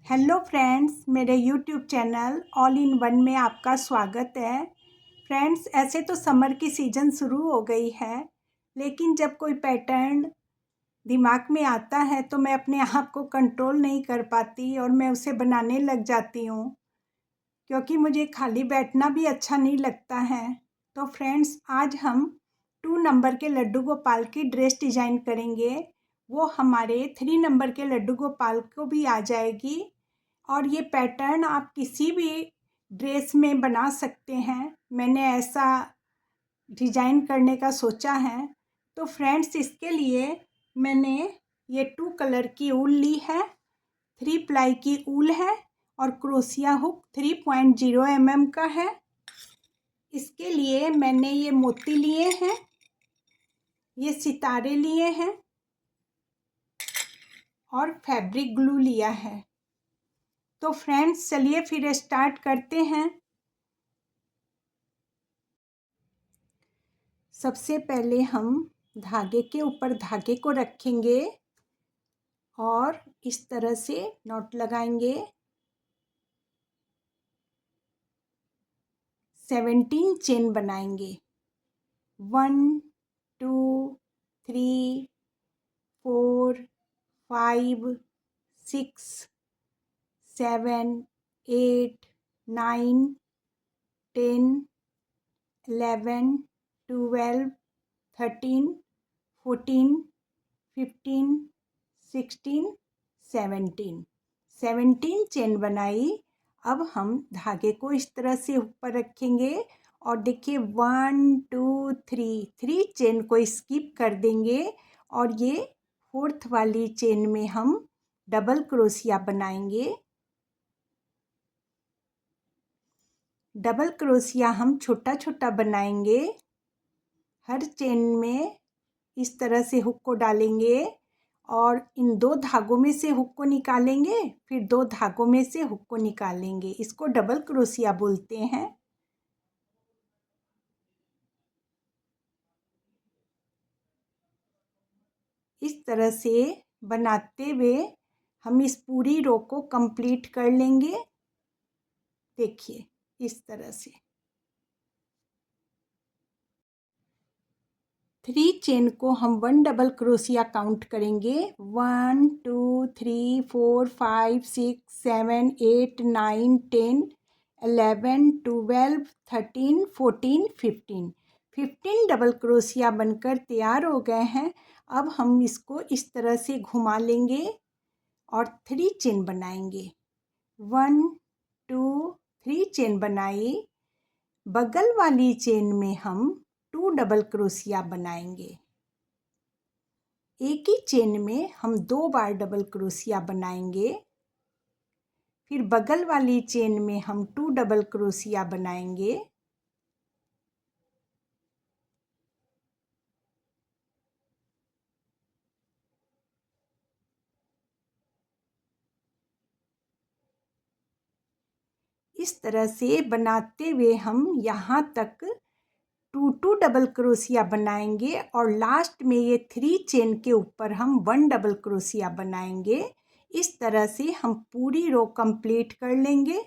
Hello friends, मेरे YouTube channel all in one में आपका स्वागत है। फ्रेंड्स, ऐसे तो समर की सीज़न शुरू हो गई है, लेकिन जब कोई पैटर्न दिमाग में आता है तो मैं अपने आप को कंट्रोल नहीं कर पाती और मैं उसे बनाने लग जाती हूँ, क्योंकि मुझे खाली बैठना भी अच्छा नहीं लगता है। तो फ्रेंड्स, आज हम 2 नंबर के लड्डू गोपाल की ड्रेस डिज़ाइन करेंगे। वो हमारे 3 नंबर के लड्डू गोपाल को भी आ जाएगी और ये पैटर्न आप किसी भी ड्रेस में बना सकते हैं। मैंने ऐसा डिज़ाइन करने का सोचा है। तो फ्रेंड्स, इसके लिए मैंने ये 2 कलर की ऊल ली है, 3 प्लाई की ऊल है और क्रोशिया हुक 3.0 mm का है। इसके लिए मैंने ये मोती लिए हैं, ये सितारे लिए हैं और फैब्रिक ग्लू लिया है। तो फ्रेंड्स, चलिए फिर स्टार्ट करते हैं। सबसे पहले हम धागे के ऊपर धागे को रखेंगे और इस तरह से नॉट लगाएंगे। 17 चेन बनाएंगे। 1 2 3 4 5 6 7 8 9 10 11 12 13 14 15 16 17 चेन बनाई। अब हम धागे को इस तरह से ऊपर रखेंगे और देखिए 1 2 3 चेन को स्किप कर देंगे और ये 4th वाली चेन में हम डबल क्रोशिया बनाएंगे। डबल क्रोशिया हम छोटा छोटा बनाएंगे। हर चेन में इस तरह से हुक को डालेंगे और इन 2 धागों में से हुक को निकालेंगे, फिर 2 धागों में से हुक को निकालेंगे। इसको डबल क्रोशिया बोलते हैं। इस तरह से बनाते हुए हम इस पूरी रो को कंप्लीट कर लेंगे। देखिए इस तरह से 3 चेन को हम 1 डबल क्रोशिया काउंट करेंगे। 1 2 3 4 5 6 7 8 9 10 11 12 13 14 15 डबल क्रोशिया बनकर तैयार हो गए हैं। अब हम इसको इस तरह से घुमा लेंगे और 3 चेन बनाएंगे। 1 2 3 चेन बनाई। बगल वाली चेन में हम 2 डबल क्रोशिया बनाएंगे। एक ही चेन में हम 2 बार डबल क्रोशिया बनाएंगे। फिर बगल वाली चेन में हम 2 डबल क्रोशिया बनाएंगे। इस तरह से बनाते हुए हम यहाँ तक 2 डबल क्रोशिया बनाएंगे और लास्ट में ये 3 चेन के ऊपर हम 1 डबल क्रोशिया बनाएंगे। इस तरह से हम पूरी रो कंप्लीट कर लेंगे।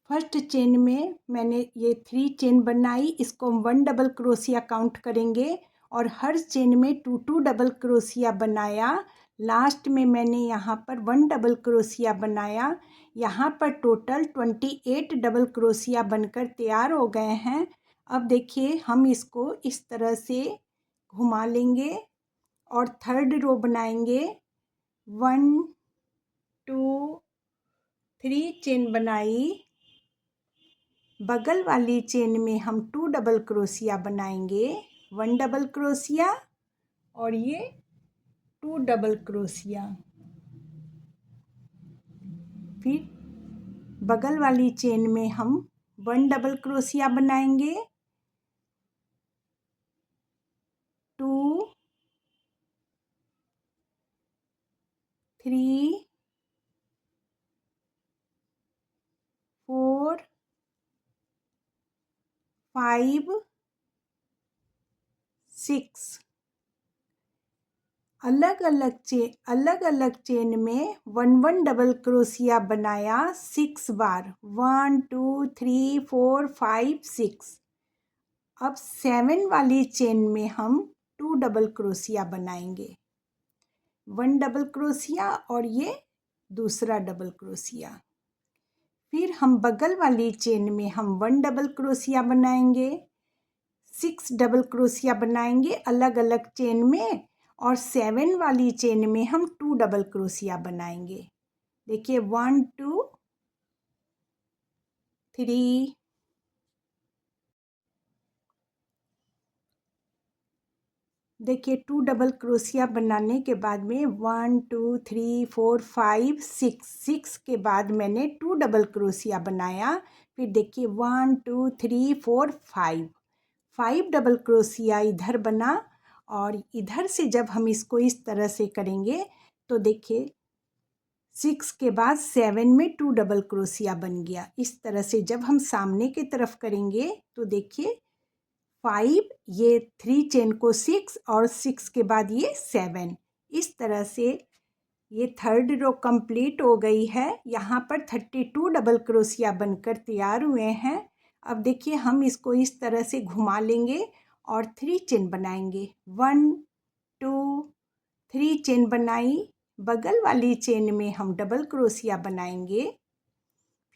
फर्स्ट चेन में मैंने ये 3 चेन बनाई, इसको हम 1 डबल क्रोशिया काउंट करेंगे और हर चेन में 2 डबल क्रोशिया बनाया। लास्ट में मैंने यहाँ पर 1 डबल क्रोशिया बनाया। यहाँ पर टोटल 28 डबल क्रोशिया बनकर तैयार हो गए हैं। अब देखिए हम इसको इस तरह से घुमा लेंगे और थर्ड रो बनाएंगे। 1 2 3 चेन बनाई। बगल वाली चेन में हम 2 डबल क्रोशिया बनाएंगे। 1 डबल क्रोशिया और ये 2 डबल क्रोशिया। फिर बगल वाली चेन में हम 1 डबल क्रोशिया बनाएंगे। 2 3 4 5 6 अलग अलग चेन में 1 डबल क्रोशिया बनाया 6 बार। 1 2 3 4 5 6। अब 7 वाली चेन में हम 2 डबल क्रोशिया बनाएंगे। 1 डबल क्रोशिया और ये दूसरा डबल क्रोशिया। फिर हम बगल वाली चेन में हम 1 डबल क्रोशिया बनाएंगे, 6 डबल क्रोशिया बनाएंगे अलग अलग चेन में, और 7 वाली चेन में हम 2 डबल क्रोशिया बनाएंगे। देखिए 1 2 3 देखिए 2 डबल क्रोशिया बनाने के बाद में 1 2 3 4 5 6 के बाद मैंने 2 डबल क्रोशिया बनाया। फिर देखिए 1 2 3 4 5 डबल क्रोशिया इधर बना, और इधर से जब हम इसको इस तरह से करेंगे तो देखिए 6 के बाद 7 में 2 डबल क्रोशिया बन गया। इस तरह से जब हम सामने की तरफ करेंगे तो देखिए 5, ये 3 चेन को 6 और 6 के बाद ये 7। इस तरह से ये थर्ड रो कंप्लीट हो गई है। यहाँ पर 32 डबल क्रोशिया बनकर तैयार हुए हैं। अब देखिए हम इसको इस तरह से घुमा लेंगे और 3 चेन बनाएंगे। 1 2 3 चेन बनाई। बगल वाली चेन में हम डबल क्रोशिया बनाएंगे।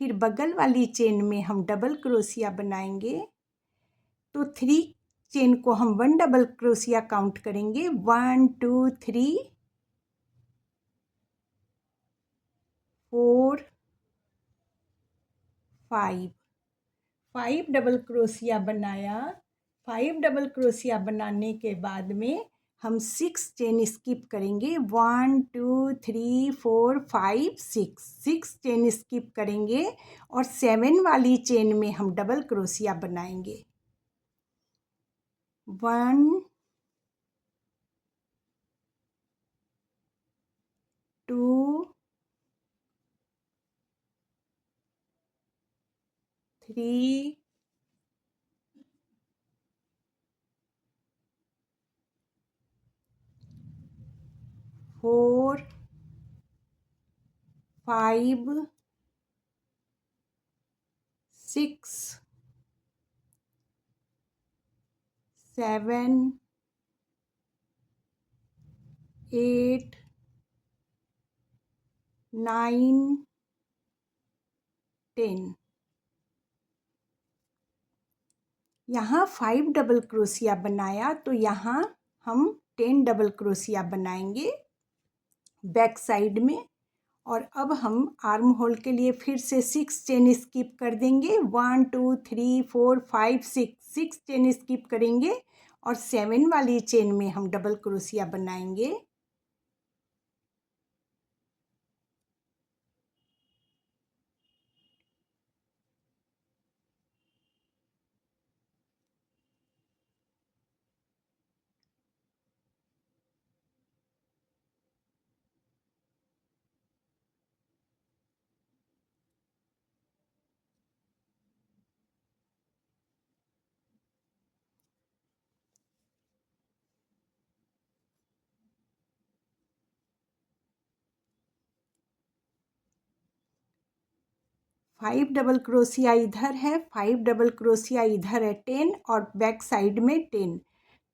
फिर बगल वाली चेन में हम डबल क्रोशिया बनाएंगे। तो 3 चेन को हम 1 डबल क्रोशिया काउंट करेंगे। 1 2 3 4 5 डबल क्रोशिया बनाया। 5 डबल क्रोशिया बनाने के बाद में हम 6 चेन स्किप करेंगे। 1 2 3 4 5 6 चेन स्किप करेंगे और 7 वाली चेन में हम डबल क्रोशिया बनाएंगे। 1 2 3 4 5 6 7 8 9 10। यहाँ 5 डबल क्रोशिया बनाया तो यहाँ हम 10 डबल क्रोशिया बनाएंगे बैक साइड में। और अब हम आर्म होल के लिए फिर से 6 चेन स्किप कर देंगे। 1 2 3 4 5 6 चेन स्किप करेंगे और 7 वाली चेन में हम डबल क्रोशिया बनाएंगे। फाइव डबल क्रोशिया इधर है, 5 डबल क्रोशिया इधर है, 10, और बैक साइड में 10,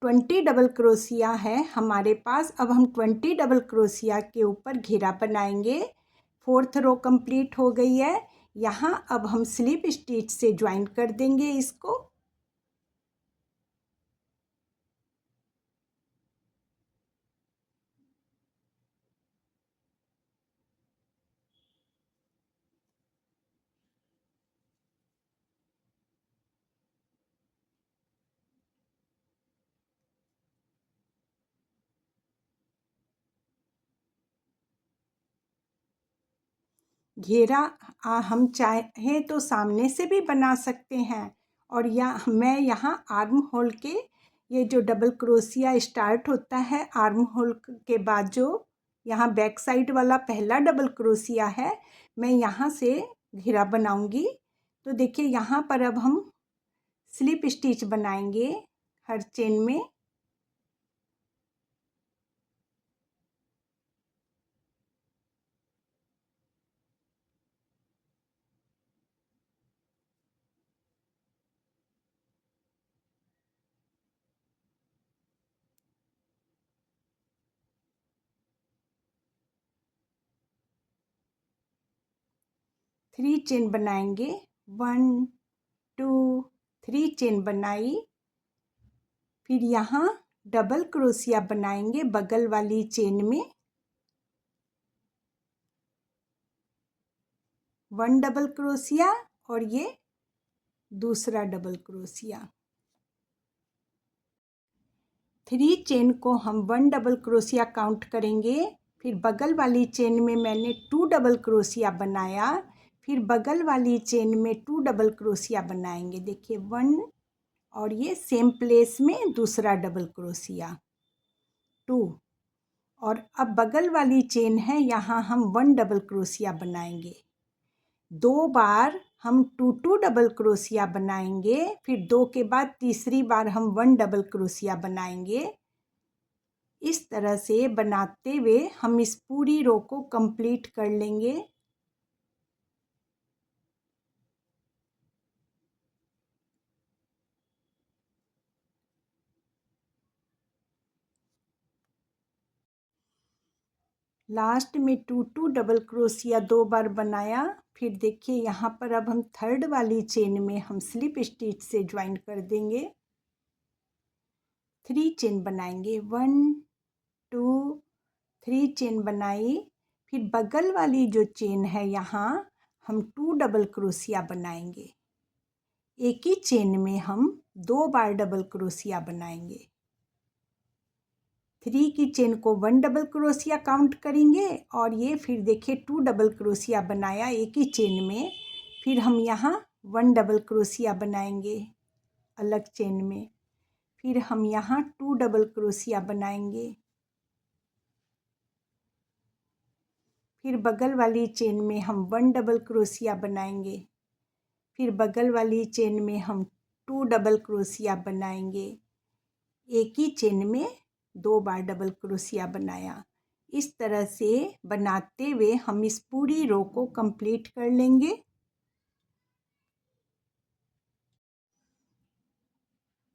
20 डबल क्रोशिया है हमारे पास। अब हम 20 डबल क्रोशिया के ऊपर घेरा बनाएंगे। 4th रो कंप्लीट हो गई है। यहाँ अब हम स्लिप स्टिच से ज्वाइन कर देंगे इसको। घेरा हम चाहें तो सामने से भी बना सकते हैं, और या मैं यहाँ आर्म होल के ये जो डबल क्रोशिया स्टार्ट होता है आर्म होल के बाद जो यहाँ बैक साइड वाला पहला डबल क्रोशिया है, मैं यहाँ से घेरा बनाऊंगी। तो देखिए यहाँ पर अब हम स्लिप स्टिच बनाएंगे हर चेन में। 3 चेन बनाएंगे। 1 2 3 चेन बनाई। फिर यहाँ डबल क्रोशिया बनाएंगे बगल वाली चेन में। 1 डबल क्रोशिया और ये दूसरा डबल क्रोशिया। 3 चेन को हम 1 डबल क्रोशिया काउंट करेंगे। फिर बगल वाली चेन में मैंने 2 डबल क्रोशिया बनाया। फिर बगल वाली चेन में 2 डबल क्रोशिया बनाएंगे। देखिए 1 और ये सेम प्लेस में दूसरा डबल क्रोशिया 2। और अब बगल वाली चेन है, यहाँ हम 1 डबल क्रोशिया बनाएंगे। 2 बार हम 2 डबल क्रोशिया बनाएंगे। फिर 2 के बाद तीसरी बार हम 1 डबल क्रोशिया बनाएंगे। इस तरह से बनाते हुए हम इस पूरी रो को कंप्लीट कर लेंगे। लास्ट में 2 डबल क्रोशिया 2 बार बनाया। फिर देखिए यहाँ पर अब हम थर्ड वाली चेन में हम स्लिप स्टिच से ज्वाइन कर देंगे। 3 चेन बनाएंगे। 1 2 3 चेन बनाई। फिर बगल वाली जो चेन है यहाँ हम 2 डबल क्रोशिया बनाएंगे। एक ही चेन में हम 2 बार डबल क्रोशिया बनाएंगे। 3 की चेन को 1 डबल क्रोशिया काउंट करेंगे और ये फिर देखिए 2 डबल क्रोशिया बनाया एक ही चेन में। फिर हम यहाँ 1 डबल क्रोशिया बनाएंगे अलग चेन में। फिर हम यहाँ 2 डबल क्रोशिया बनाएंगे। फिर बगल वाली चेन में हम 1 डबल क्रोशिया बनाएंगे। फिर बगल वाली चेन में हम 2 डबल क्रोशिया बनाएंगे। एक ही चेन में 2 बार डबल क्रोशिया बनाया। इस तरह से बनाते हुए हम इस पूरी रो को कंप्लीट कर लेंगे।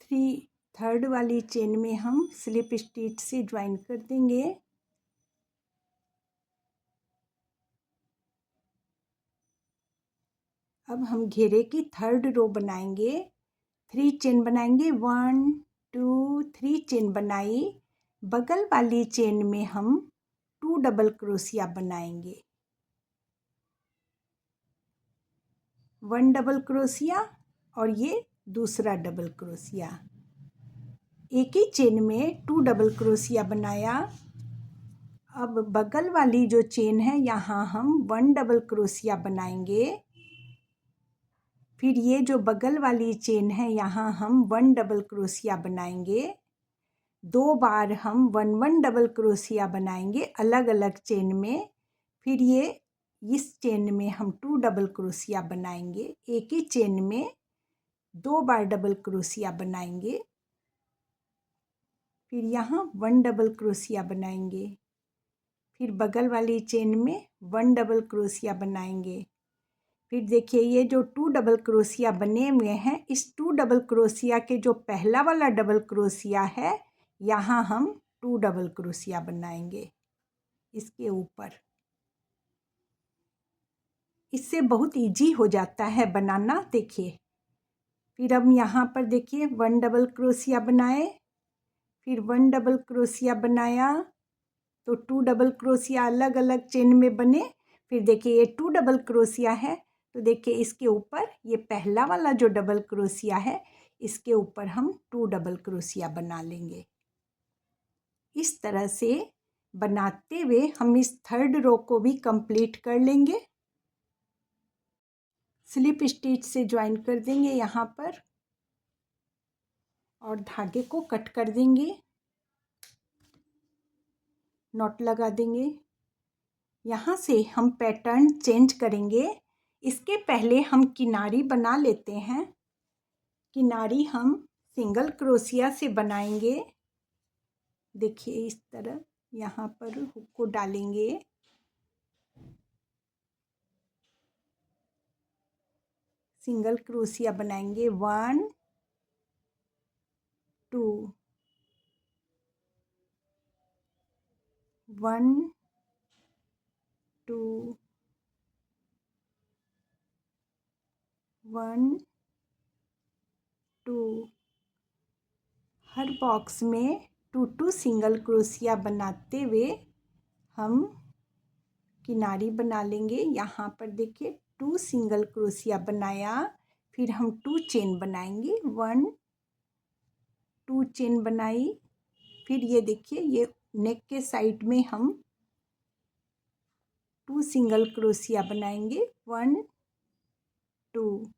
3 थर्ड वाली चेन में हम स्लिप स्टिच से ज्वाइन कर देंगे। अब हम घेरे की थर्ड रो बनाएंगे। 3 चेन बनाएंगे। 1 2 3 चेन बनाई। बगल वाली चेन में हम 2 डबल क्रोशिया बनाएंगे। 1 डबल क्रोशिया और ये दूसरा डबल क्रोशिया। एक ही चेन में 2 डबल क्रोशिया बनाया। अब बगल वाली जो चेन है यहाँ हम 1 डबल क्रोशिया बनाएंगे। फिर ये जो बगल वाली चेन है यहाँ हम 1 डबल क्रोशिया बनाएंगे। 2 बार हम 1 डबल क्रोशिया बनाएंगे अलग अलग चेन में। फिर ये इस चेन में हम 2 डबल क्रोशिया बनाएंगे। एक ही चेन में 2 बार डबल क्रोशिया बनाएंगे। फिर यहाँ 1 डबल क्रोशिया बनाएंगे। फिर बगल वाली चेन में 1 डबल क्रोशिया बनाएंगे। फिर देखिए ये जो 2 डबल क्रोशिया बने हुए हैं, इस 2 डबल क्रोशिया के जो पहला वाला डबल क्रोशिया है यहाँ हम 2 डबल क्रोशिया बनाएंगे इसके ऊपर। इससे बहुत इजी हो जाता है बनाना। देखिए फिर हम यहाँ पर देखिए 1 डबल क्रोशिया बनाए। फिर 1 डबल क्रोशिया बनाया तो 2 डबल क्रोशिया अलग अलग चेन में बने। फिर देखिए ये 2 डबल क्रोशिया है तो देखिए इसके ऊपर ये पहला वाला जो डबल क्रोशिया है इसके ऊपर हम 2 डबल क्रोशिया बना लेंगे। इस तरह से बनाते हुए हम इस थर्ड रो को भी कंप्लीट कर लेंगे। स्लिप स्टिच से ज्वाइन कर देंगे यहाँ पर और धागे को कट कर देंगे। नॉट लगा देंगे। यहाँ से हम पैटर्न चेंज करेंगे। इसके पहले हम किनारी बना लेते हैं। किनारी हम सिंगल क्रोशिया से बनाएंगे। देखिए इस तरह यहाँ पर हुक को डालेंगे। सिंगल क्रोशिया बनाएंगे। 1 2 1 2 1 2, हर बॉक्स में 2 सिंगल क्रोशिया बनाते हुए हम किनारी बना लेंगे। यहाँ पर देखिए 2 सिंगल क्रोशिया बनाया, फिर हम 2 चेन बनाएंगे। 1 2 चेन बनाई, फिर ये देखिए ये नेक के साइड में हम 2 सिंगल क्रोशिया बनाएंगे। 1 2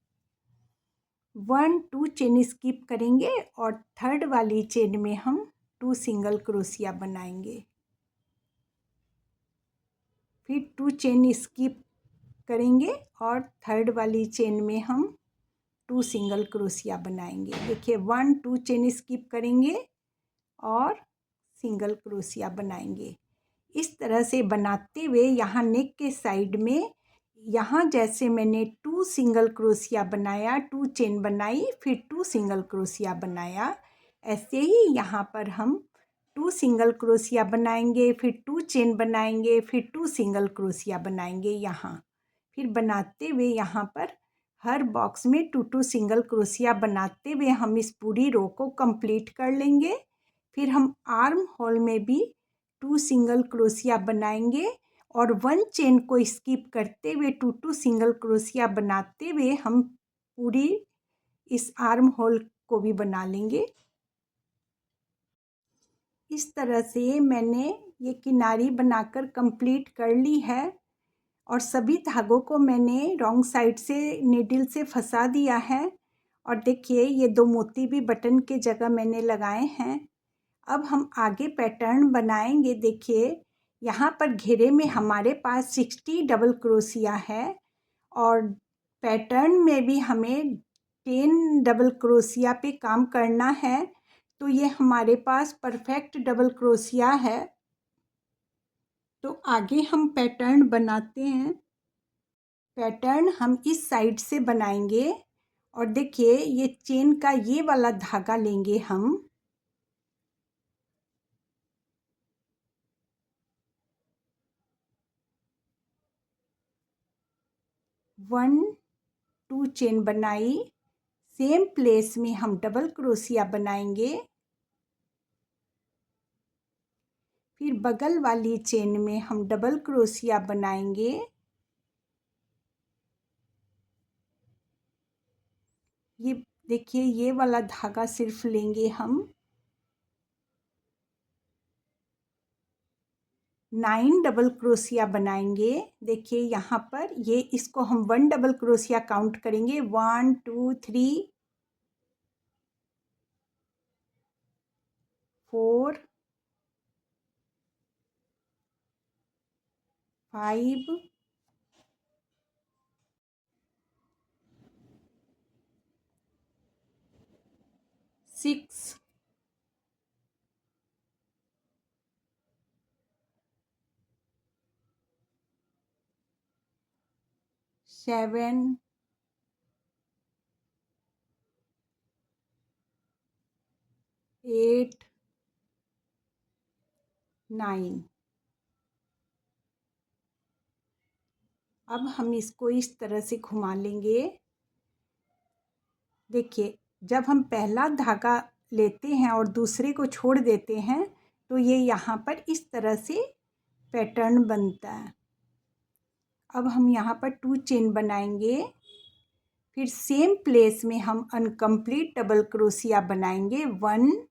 1 2 चेन स्किप करेंगे और थर्ड वाली चेन में हम 2 सिंगल क्रोशिया बनाएंगे। फिर 2 चेन स्किप करेंगे और थर्ड वाली चेन में हम 2 सिंगल क्रोशिया बनाएंगे। देखिए 1 2 चेन स्किप करेंगे और सिंगल क्रोशिया बनाएंगे। इस तरह से बनाते हुए यहाँ नेक के साइड में, यहाँ जैसे मैंने 2 सिंगल क्रोशिया बनाया, 2 चेन बनाई, फिर 2 सिंगल क्रोशिया बनाया, ऐसे ही यहाँ पर हम 2 सिंगल क्रोशिया बनाएंगे, फिर 2 चेन बनाएंगे, फिर 2 सिंगल क्रोशिया बनाएंगे। यहाँ फिर बनाते हुए यहाँ पर हर बॉक्स में 2 सिंगल क्रोशिया बनाते हुए हम इस पूरी रो को कंप्लीट कर लेंगे। फिर हम आर्म होल में भी 2 सिंगल क्रोशिया बनाएंगे और 1 चेन को स्किप करते हुए 2 सिंगल क्रोशिया बनाते हुए हम पूरी इस आर्म होल को भी बना लेंगे। इस तरह से मैंने ये किनारी बनाकर कंप्लीट कर ली है और सभी धागों को मैंने रॉन्ग साइड से नीडल से फंसा दिया है। और देखिए ये 2 मोती भी बटन के जगह मैंने लगाए हैं। अब हम आगे पैटर्न बनाएंगे। देखिए यहाँ पर घेरे में हमारे पास 60 डबल क्रोशिया है और पैटर्न में भी हमें 10 डबल क्रोशिया पे काम करना है। तो ये हमारे पास परफेक्ट डबल क्रोशिया है। तो आगे हम पैटर्न बनाते हैं। पैटर्न हम इस साइड से बनाएंगे और देखिए ये चेन का ये वाला धागा लेंगे हम, वन 2 चेन बनाई, सेम प्लेस में हम डबल क्रोशिया बनाएंगे, फिर बगल वाली चेन में हम डबल क्रोशिया बनाएंगे, ये देखिए ये वाला धागा सिर्फ लेंगे हम, 9 डबल क्रोशिया बनाएंगे। देखिए यहाँ पर ये इसको हम 1 डबल क्रोशिया काउंट करेंगे, 1 2 3 4 5 6 7 8 9। अब हम इसको इस तरह से घुमा लेंगे। देखिए जब हम पहला धागा लेते हैं और दूसरे को छोड़ देते हैं तो ये यहाँ पर इस तरह से पैटर्न बनता है। अब हम यहाँ पर 2 चेन बनाएंगे, फिर सेम प्लेस में हम अनकम्प्लीट डबल क्रोशिया बनाएंगे 1,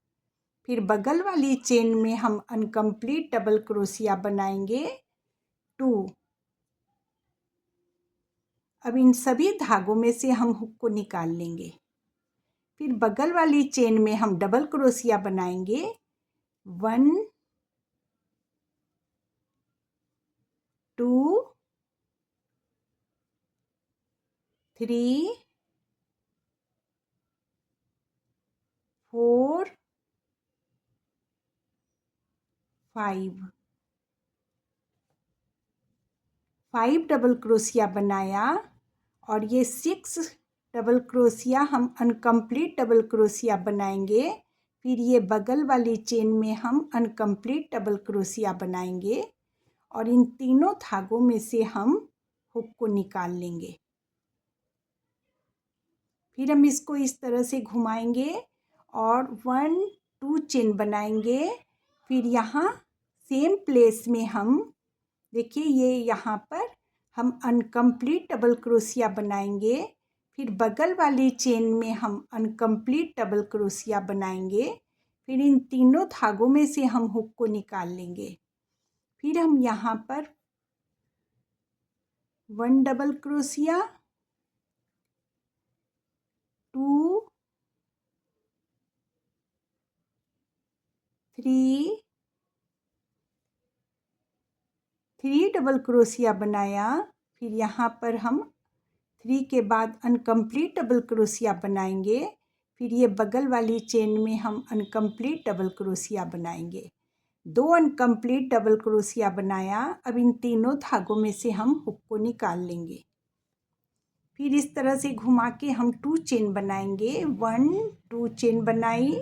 फिर बगल वाली चेन में हम अनकम्प्लीट डबल क्रोशिया बनाएंगे 2। अब इन सभी धागों में से हम हुक को निकाल लेंगे, फिर बगल वाली चेन में हम डबल क्रोशिया बनाएंगे 1 2 3 4 5 डबल क्रोशिया बनाया और ये 6 डबल क्रोशिया हम अनकम्प्लीट डबल क्रोशिया बनाएंगे, फिर ये बगल वाली चेन में हम अनकम्प्लीट डबल क्रोशिया बनाएंगे और इन तीनों धागों में से हम हुक को निकाल लेंगे। फिर हम इसको इस तरह से घुमाएंगे और 1 2 चेन बनाएंगे। फिर यहाँ सेम प्लेस में हम देखिए ये यहाँ पर हम अनकम्प्लीट डबल क्रोशिया बनाएंगे। फिर बगल वाली चेन में हम अनकम्प्लीट डबल क्रोशिया बनाएंगे। फिर इन तीनों धागों में से हम हुक को निकाल लेंगे। फिर हम यहाँ पर 1 डबल क्रोशिया, 2 3 डबल क्रोशिया बनाया। फिर यहाँ पर हम 3 के बाद अनकम्प्लीट डबल क्रोशिया बनाएंगे। फिर ये बगल वाली चेन में हम अनकम्प्लीट डबल क्रोशिया बनाएंगे। 2 अनकम्प्लीट डबल क्रोशिया बनाया। अब इन तीनों धागों में से हम हुक को निकाल लेंगे। फिर इस तरह से घुमा के हम 2 चेन बनाएंगे। 1 2 चेन बनाई।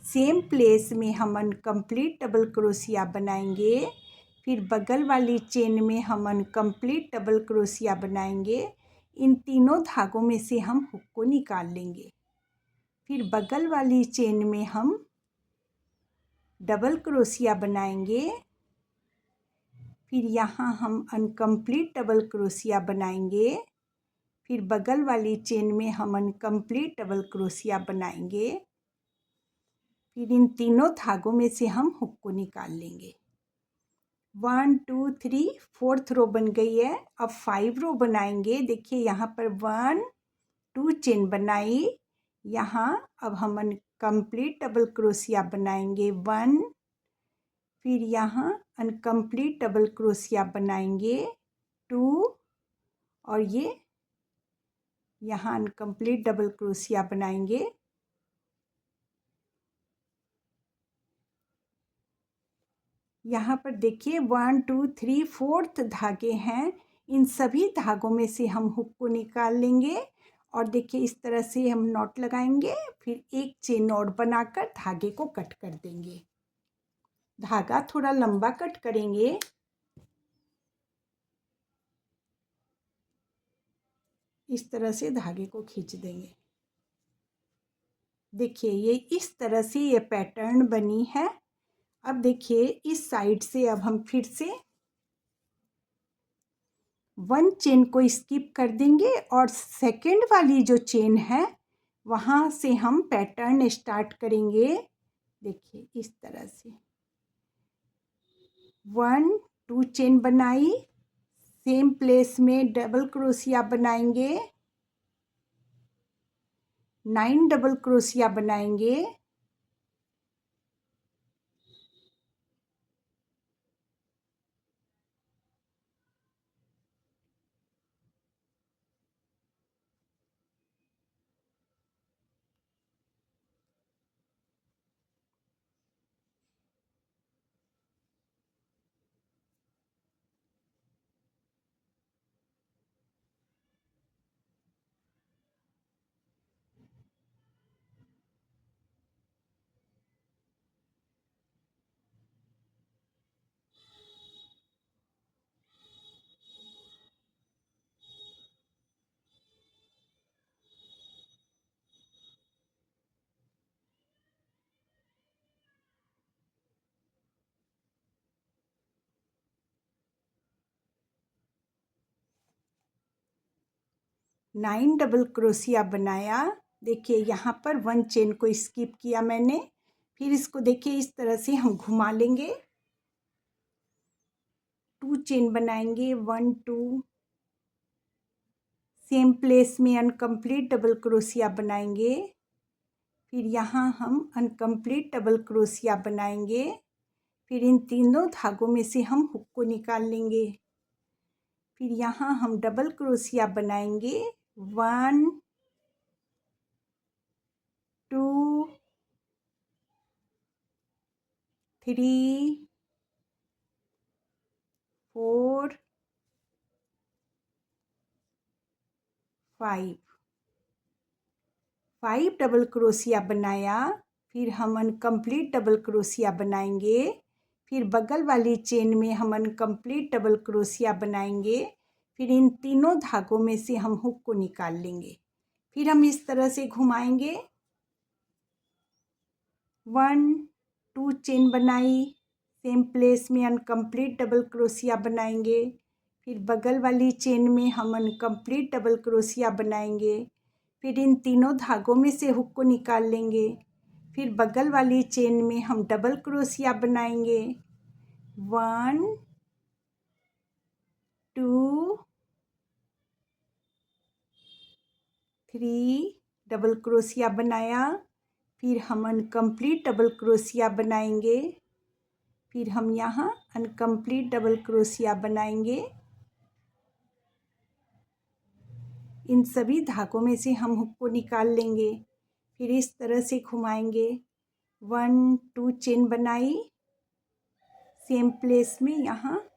सेम प्लेस में हम अनकम्प्लीट डबल क्रोशिया बनाएंगे। फिर बगल वाली चेन में हम अनकम्प्लीट डबल क्रोशिया बनाएंगे। इन तीनों धागों में से हम हुक को निकाल लेंगे। फिर बगल वाली चेन में हम डबल क्रोशिया बनाएंगे। फिर यहाँ हम अनकम्प्लीट डबल क्रोशिया बनाएंगे। फिर बगल वाली चेन में हम अनकम्प्लीट डबल क्रोशिया बनाएंगे। फिर इन तीनों धागों में से हम हुक को निकाल लेंगे। 1 2 3 4th रो बन गई है। अब 5 रो बनाएंगे। देखिए यहाँ पर 1 2 चेन बनाई। यहाँ अब हम अनकम्प्लीट डबल क्रोशिया बनाएंगे 1। फिर यहाँ अनकम्प्लीट डबल क्रोशिया बनाएंगे 2 और ये यहाँ अनकम्प्लीट डबल क्रोशिया बनाएंगे। यहाँ पर देखिए 1 2 3 4th धागे हैं। इन सभी धागों में से हम हुक को निकाल लेंगे और देखिए इस तरह से हम नॉट लगाएंगे। फिर एक चेन और बनाकर धागे को कट कर देंगे। धागा थोड़ा लंबा कट करेंगे। इस तरह से धागे को खींच देंगे। देखिए ये इस तरह से ये पैटर्न बनी है। अब देखिए इस साइड से अब हम फिर से 1 चेन को स्किप कर देंगे और सेकंड वाली जो चेन है वहाँ से हम पैटर्न स्टार्ट करेंगे। देखिए इस तरह से 1 2 चेन बनाई। सेम प्लेस में डबल क्रोशिया बनाएंगे। 9 डबल क्रोशिया बनाएंगे। नाइन डबल क्रोशिया बनाया। देखिए यहाँ पर 1 चेन को स्किप किया मैंने। फिर इसको देखिए इस तरह से हम घुमा लेंगे। 2 चेन बनाएंगे 1 2। सेम प्लेस में अनकम्प्लीट डबल क्रोशिया बनाएंगे। फिर यहाँ हम अनकम्प्लीट डबल क्रोशिया बनाएंगे। फिर इन तीनों धागों में से हम हुक को निकाल लेंगे। फिर यहाँ हम डबल क्रोशिया बनाएंगे 1 2 3 4 5 डबल क्रोशिया बनाया। फिर हम अनकम्प्लीट डबल क्रोशिया बनाएंगे। फिर बगल वाली चेन में हम अनकम्प्लीट डबल क्रोशिया बनाएंगे। फिर इन तीनों धागों में से हम हुक को निकाल लेंगे। फिर हम इस तरह से घुमाएंगे। 1 2 चेन बनाई, सेम प्लेस में अनकम्प्लीट डबल क्रोशिया बनाएंगे। फिर बगल वाली चेन में हम अनकम्प्लीट डबल क्रोशिया बनाएंगे। फिर इन तीनों धागों में से हुक को निकाल लेंगे। फिर बगल वाली चेन में हम डबल क्रोशिया बनाएंगे। 1 2 3 डबल क्रोशिया बनाया। फिर हम अनकम्प्लीट डबल क्रोशिया बनाएंगे। फिर हम यहाँ अनकम्प्लीट डबल क्रोशिया बनाएंगे। इन सभी धागों में से हम हुक को निकाल लेंगे। फिर इस तरह से घुमाएंगे। 1 2 चेन बनाई, सेम प्लेस में यहाँ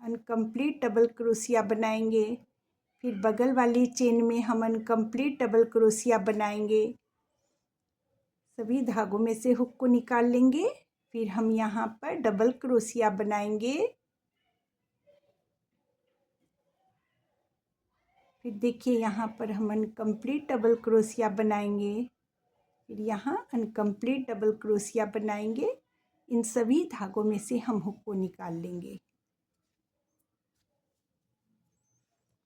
अनकम्प्लीट डबल क्रोशिया बनाएंगे। फिर बगल वाली चेन में हम अनकम्प्लीट डबल क्रोशिया बनाएंगे। सभी धागों में से हुक को निकाल लेंगे। फिर हम यहाँ पर डबल क्रोशिया बनाएंगे। फिर देखिए यहाँ पर हम अनकम्प्लीट डबल क्रोशिया बनाएंगे। फिर यहाँ अनकम्प्लीट डबल क्रोशिया बनाएंगे। इन सभी धागों में से हम हुक को निकाल लेंगे।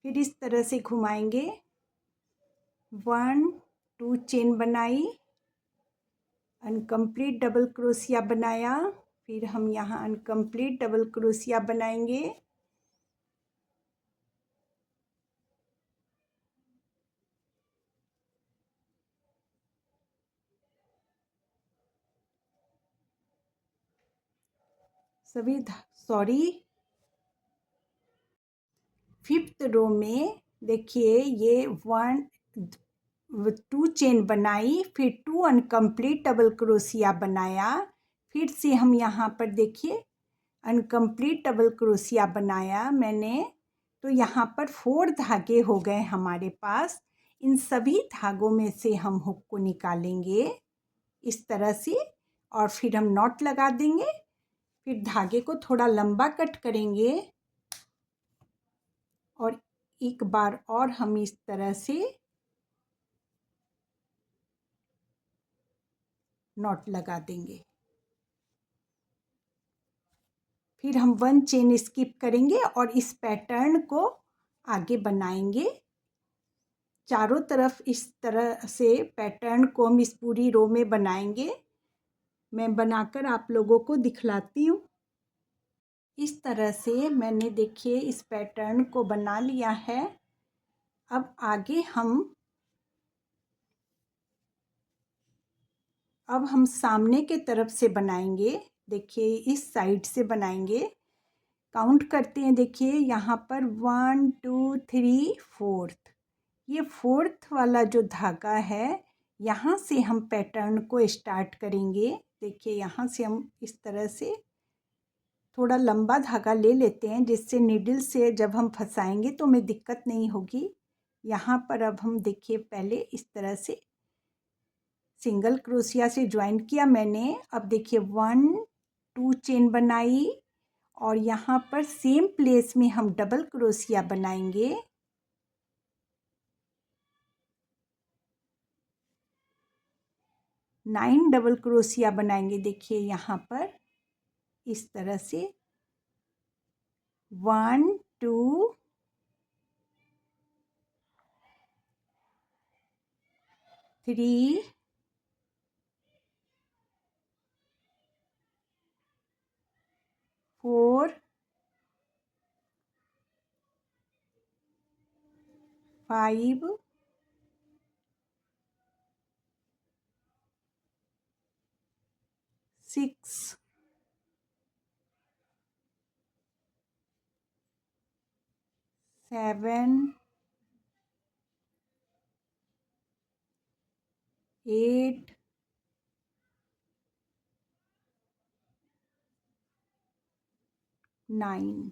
फिर इस तरह से घुमाएंगे। 1 2 चेन बनाई, अनकम्प्लीट डबल क्रोशिया बनाया। फिर हम यहाँ अनकम्प्लीट डबल क्रोशिया बनाएंगे। फिफ्थ रो में देखिए ये 1 2 चेन बनाई, फिर 2 अनकम्प्लीट डबल क्रोशिया बनाया। फिर से हम यहाँ पर देखिए अनकम्प्लीट डबल क्रोशिया बनाया मैंने। तो यहाँ पर 4 धागे हो गए हमारे पास। इन सभी धागों में से हम हुक को निकालेंगे इस तरह से, और फिर हम नॉट लगा देंगे। फिर धागे को थोड़ा लंबा कट करेंगे और एक बार और हम इस तरह से नॉट लगा देंगे। फिर हम 1 चेन स्किप करेंगे और इस पैटर्न को आगे बनाएंगे। चारों तरफ इस तरह से पैटर्न को हम इस पूरी रो में बनाएंगे। मैं बनाकर आप लोगों को दिखलाती हूँ। इस तरह से मैंने देखिए इस पैटर्न को बना लिया है। अब आगे हम सामने के तरफ से बनाएंगे। देखिए इस साइड से बनाएंगे। काउंट करते हैं। देखिए यहाँ पर 1 2 3 4, ये 4th वाला जो धागा है यहाँ से हम पैटर्न को स्टार्ट करेंगे। देखिए यहाँ से हम इस तरह से थोड़ा लंबा धागा ले लेते हैं, जिससे नीडल से जब हम फंसाएंगे तो हमें दिक्कत नहीं होगी। यहाँ पर अब हम देखिए पहले इस तरह से सिंगल क्रोशिया से ज्वाइन किया मैंने। अब देखिए 1 2 चेन बनाई और यहाँ पर सेम प्लेस में हम डबल क्रोशिया बनाएंगे। नाइन डबल क्रोशिया बनाएंगे। देखिए यहाँ पर इस तरह से 1 2 3 4 5 6 7 8 9।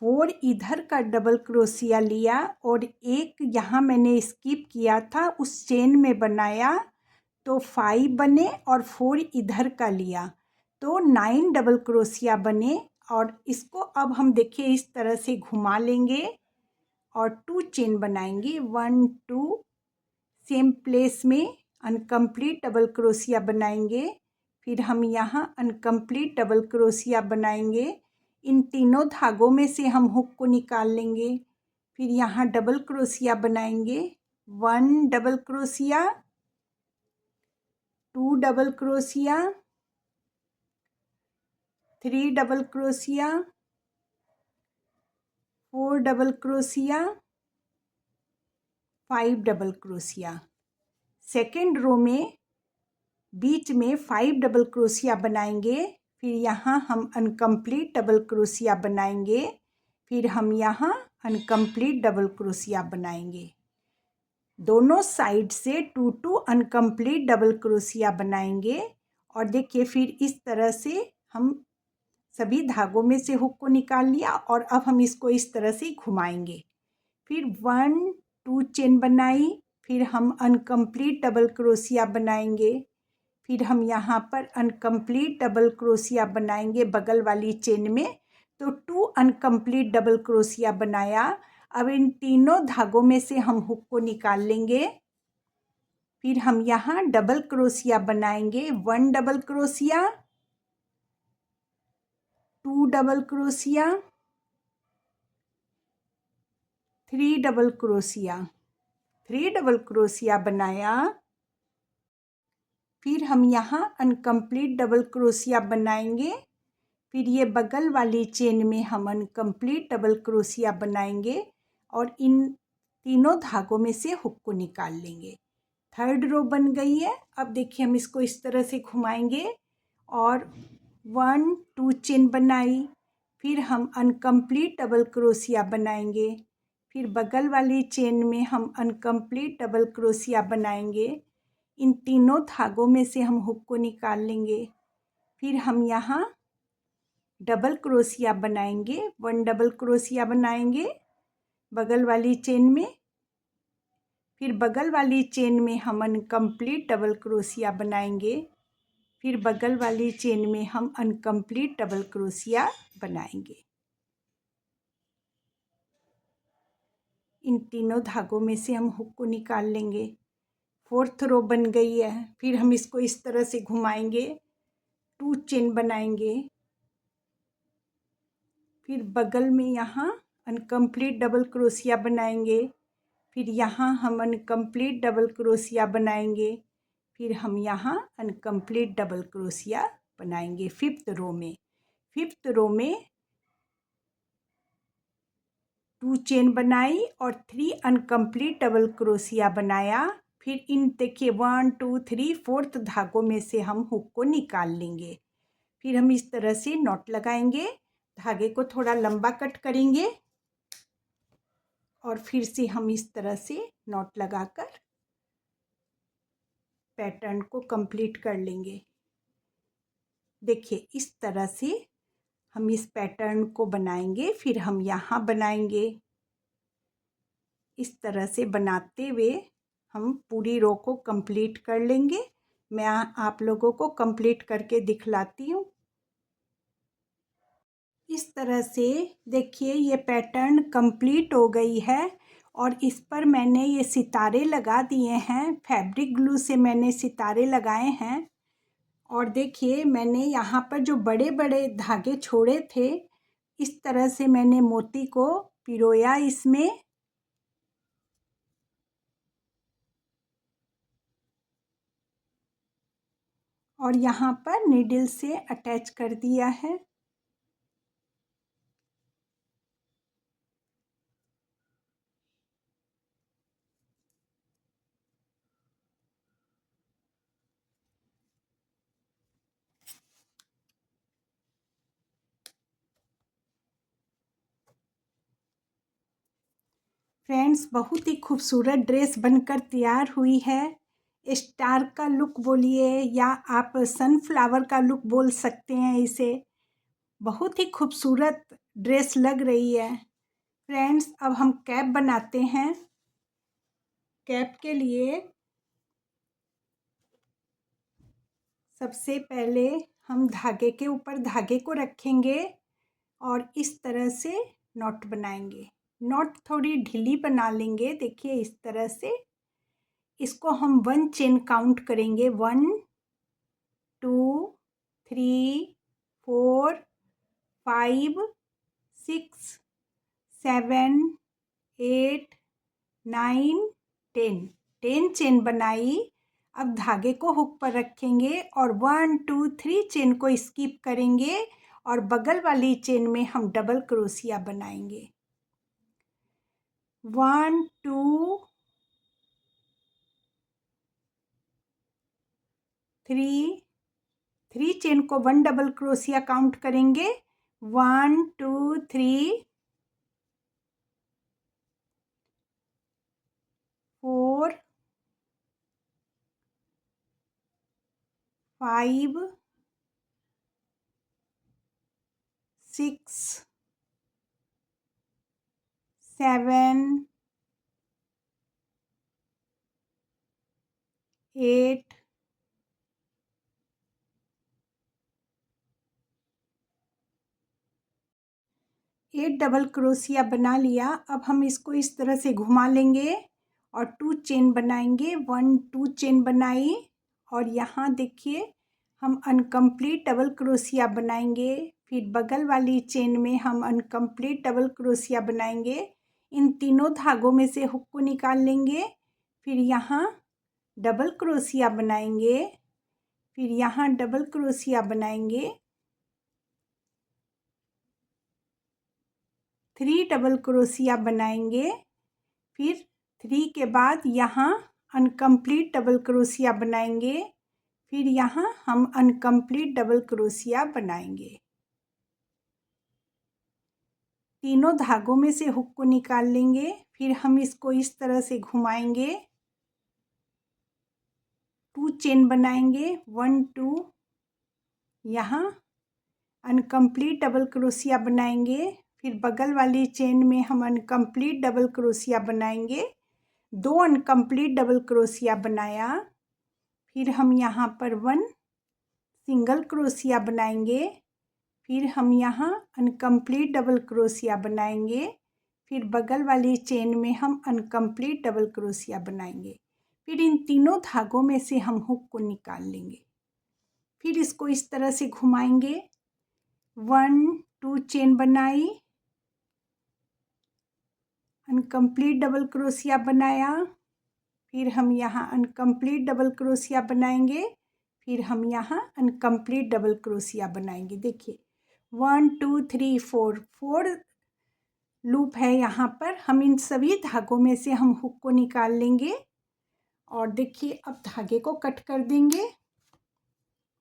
4 इधर का डबल क्रोशिया लिया और एक यहाँ मैंने स्किप किया था उस चेन में बनाया, तो 5 बने और 4 इधर का लिया तो 9 डबल क्रोशिया बने। और इसको अब हम देखिए इस तरह से घुमा लेंगे और 2 चेन बनाएंगे। 1 2 सेम प्लेस में अनकम्प्लीट डबल क्रोशिया बनाएंगे। फिर हम यहाँ अनकम्प्लीट डबल क्रोशिया बनाएंगे। इन तीनों धागों में से हम हुक को निकाल लेंगे। फिर यहाँ डबल क्रोशिया बनाएंगे। 1 double crochet, 2 double crochet, 3 double crochet, 4 double crochet, 5 double crochet. Second row में बीच में 5 डबल क्रोशिया बनाएंगे। फिर यहाँ हम अनकम्प्लीट डबल क्रोशिया बनाएंगे। फिर हम यहाँ अनकम्प्लीट डबल क्रोशिया बनाएंगे। दोनों साइड से 2 2 अनकम्प्लीट डबल क्रोशिया बनाएंगे। और देखिए फिर इस तरह से हम सभी धागों में से हुक को निकाल लिया और अब हम इसको इस तरह से घुमाएंगे। फिर 1 2 चेन बनाई। फिर हम अनकम्प्लीट डबल क्रोशिया बनाएंगे। फिर हम यहाँ पर अनकम्प्लीट डबल क्रोशिया बनाएंगे बगल वाली चेन में। तो 2 अनकम्प्लीट डबल क्रोशिया बनाया। अब इन तीनों धागों में से हम हुक को निकाल लेंगे। फिर हम यहाँ डबल क्रोशिया बनाएंगे। 1 double crochet, 2 double crochet, 3 double crochet. 3 double crochet बनाया। फिर हम यहाँ अनकम्प्लीट डबल क्रोशिया बनाएंगे। फिर ये बगल वाली चेन में हम अनकम्प्लीट डबल क्रोशिया बनाएंगे और इन तीनों धागों में से हुक को निकाल लेंगे। थर्ड रो बन गई है। अब देखिए हम इसको इस तरह से घुमाएंगे और 1 2 चेन बनाई। फिर हम अनकम्प्लीट डबल क्रोशिया बनाएंगे। फिर बगल वाली चेन में हम अनकम्प्लीट डबल क्रोशिया बनाएंगे। इन तीनों धागों में से हम हुक को निकाल लेंगे। फिर हम यहाँ डबल क्रोशिया बनाएंगे। 1 डबल क्रोशिया बनाएंगे बगल वाली चेन में। फिर बगल वाली चेन में हम अनकम्प्लीट डबल क्रोशिया बनाएंगे। फिर बगल वाली चेन में हम अनकम्प्लीट डबल क्रोशिया बनाएंगे। इन तीनों धागों में से हम हुक को निकाल लेंगे। फोर्थ रो बन गई है। फिर हम इसको इस तरह से घुमाएंगे। 2 चेन बनाएंगे। फिर बगल में यहाँ अनकम्प्लीट डबल क्रोशिया बनाएंगे। फिर यहाँ हम अनकम्प्लीट डबल क्रोशिया बनाएंगे। फिर हम यहाँ अनकम्प्लीट डबल क्रोशिया बनाएंगे फिफ्थ रो में। फिफ्थ रो में 2 चेन बनाई और 3 अनकम्प्लीट डबल क्रोशिया बनाया। फिर इन देखिए 1 2 3 फोर्थ धागों में से हम हुक को निकाल लेंगे। फिर हम इस तरह से नॉट लगाएंगे। धागे को थोड़ा लंबा कट करेंगे और फिर से हम इस तरह से नॉट लगाकर पैटर्न को कंप्लीट कर लेंगे। देखिए इस तरह से हम इस पैटर्न को बनाएंगे। फिर हम यहाँ बनाएंगे। इस तरह से बनाते हुए हम पूरी रो को कंप्लीट कर लेंगे। मैं आप लोगों को कंप्लीट करके दिखलाती हूँ। इस तरह से देखिए ये पैटर्न कंप्लीट हो गई है और इस पर मैंने ये सितारे लगा दिए हैं। फैब्रिक ग्लू से मैंने सितारे लगाए हैं। और देखिए मैंने यहाँ पर जो बड़े बड़े धागे छोड़े थे, इस तरह से मैंने मोती को पिरोया इसमें। और यहाँ पर नीडल से अटैच कर दिया है। फ्रेंड्स बहुत ही खूबसूरत ड्रेस बनकर तैयार हुई है। स्टार का लुक बोलिए या आप सनफ्लावर का लुक बोल सकते हैं इसे। बहुत ही खूबसूरत ड्रेस लग रही है। फ्रेंड्स अब हम कैप बनाते हैं। कैप के लिए सबसे पहले हम धागे के ऊपर धागे को रखेंगे और इस तरह से नॉट बनाएंगे। नॉट थोड़ी ढीली बना लेंगे, देखिए इस तरह से। इसको हम 1 चेन काउंट करेंगे, 1 2 3 4 5 6 7 8 9 10 10 चेन बनाई। अब धागे को हुक पर रखेंगे और 1 2 3 चेन को स्किप करेंगे और बगल वाली चेन में हम डबल क्रोशिया बनाएंगे। 1 2 3 चेन को 1 डबल क्रोशिया काउंट करेंगे। 1 2 3 4 5 6 7 8 8 डबल क्रोशिया बना लिया। अब हम इसको इस तरह से घुमा लेंगे और 2 चेन बनाएंगे। 1 2 चेन बनाई और यहाँ देखिए हम अनकम्प्लीट डबल क्रोशिया बनाएंगे। फिर बगल वाली चेन में हम अनकम्प्लीट डबल क्रोशिया बनाएंगे। इन तीनों धागों में से हुक को निकाल लेंगे। फिर यहाँ डबल क्रोशिया बनाएंगे, फिर यहाँ डबल क्रोशिया बनाएंगे, 3 डबल क्रोशिया बनाएंगे। फिर 3 के बाद यहाँ अनकम्प्लीट डबल क्रोशिया बनाएंगे। फिर यहाँ हम अनकम्प्लीट डबल क्रोशिया बनाएंगे। तीनों धागों में से हुक को निकाल लेंगे। फिर हम इसको इस तरह से घुमाएंगे, 2 चेन बनाएंगे, 1 2, यहाँ अनकम्प्लीट डबल क्रोशिया बनाएंगे। फिर बगल वाली चेन में हम अनकम्प्लीट डबल क्रोशिया बनाएंगे। 2 अनकम्प्लीट डबल क्रोशिया बनाया। फिर हम यहाँ पर 1 सिंगल क्रोशिया बनाएंगे। फिर हम यहाँ अनकम्प्लीट डबल क्रोशिया बनाएंगे। फिर बगल वाली चेन में हम अनकम्प्लीट डबल क्रोशिया बनाएंगे। फिर इन तीनों धागों में से हम हुक को निकाल लेंगे। फिर इसको इस तरह से घुमाएंगे, 1 2 चेन बनाई, अनकम्प्लीट डबल क्रोशिया बनाया। फिर हम यहाँ अनकम्प्लीट डबल क्रोशिया बनाएंगे। फिर हम यहाँ अनकम्प्लीट डबल क्रोशिया बनाएंगे। देखिए 1 2 3 4 लूप है यहाँ पर। हम इन सभी धागों में से हम हुक को निकाल लेंगे और देखिए अब धागे को कट कर देंगे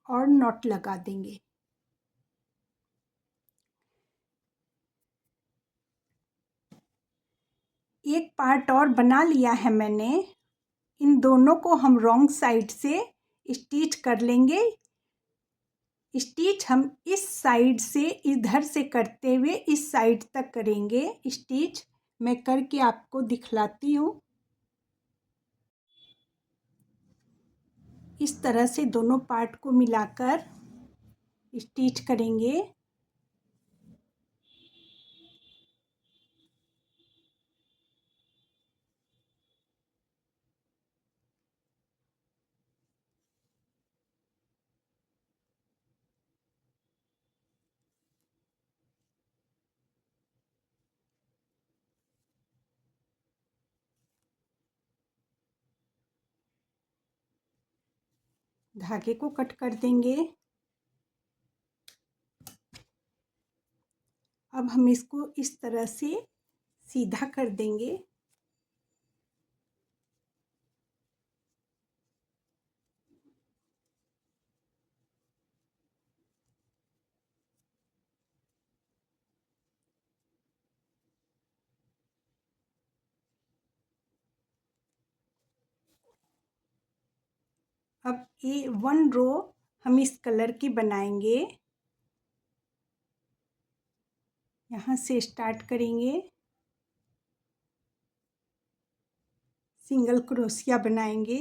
और नॉट लगा देंगे। एक पार्ट और बना लिया है मैंने। इन दोनों को हम रॉन्ग साइड से स्टिच कर लेंगे। स्टिच हम इस साइड से इधर से करते हुए इस साइड तक करेंगे। स्टिच मैं करके आपको दिखलाती हूँ। इस तरह से दोनों पार्ट को मिलाकर स्टिच करेंगे। धागे को कट कर देंगे। अब हम इसको इस तरह से सीधा कर देंगे। अब ये 1 रो हम इस कलर की बनाएंगे। यहाँ से स्टार्ट करेंगे, सिंगल क्रोशिया बनाएंगे।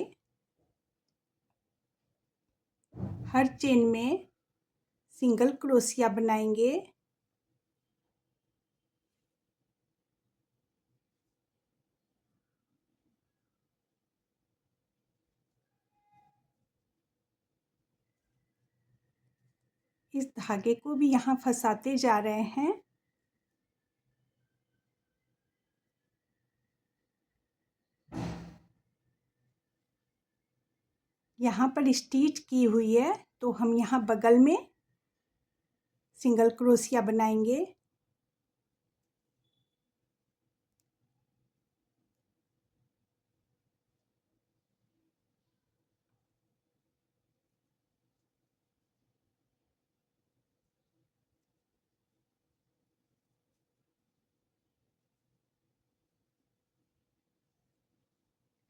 हर चेन में सिंगल क्रोशिया बनाएंगे। इस धागे को भी यहाँ फंसाते जा रहे हैं। यहाँ पर स्टिच की हुई है तो हम यहाँ बगल में सिंगल क्रोशिया बनाएंगे।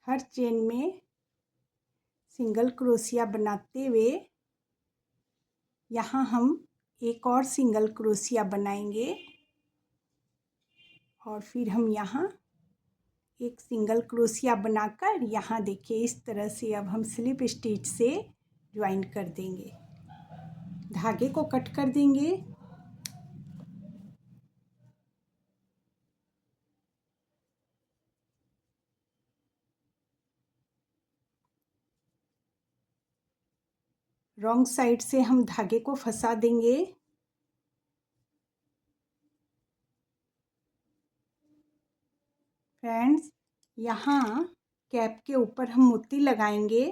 हर चेन में सिंगल क्रोशिया बनाते हुए यहाँ हम एक और सिंगल क्रोशिया बनाएंगे और फिर हम यहाँ एक सिंगल क्रोशिया बनाकर यहाँ देखिए इस तरह से अब हम स्लिप स्टिच से ज्वाइन कर देंगे। धागे को कट कर देंगे। रॉन्ग साइड से हम धागे को फंसा देंगे। फ्रेंड्स, यहाँ कैप के ऊपर हम मोती लगाएंगे।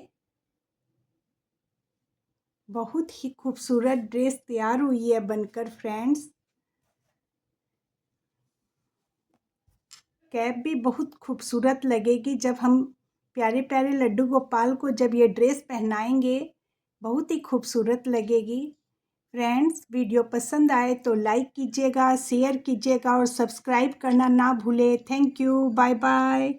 बहुत ही खूबसूरत ड्रेस तैयार हुई है बनकर फ्रेंड्स। कैप भी बहुत खूबसूरत लगेगी जब हम प्यारे प्यारे लड्डू गोपाल को जब ये ड्रेस पहनाएंगे, बहुत ही खूबसूरत लगेगी। फ्रेंड्स, वीडियो पसंद आए तो लाइक कीजिएगा, शेयर कीजिएगा और सब्सक्राइब करना ना भूलें। Thank you, bye bye.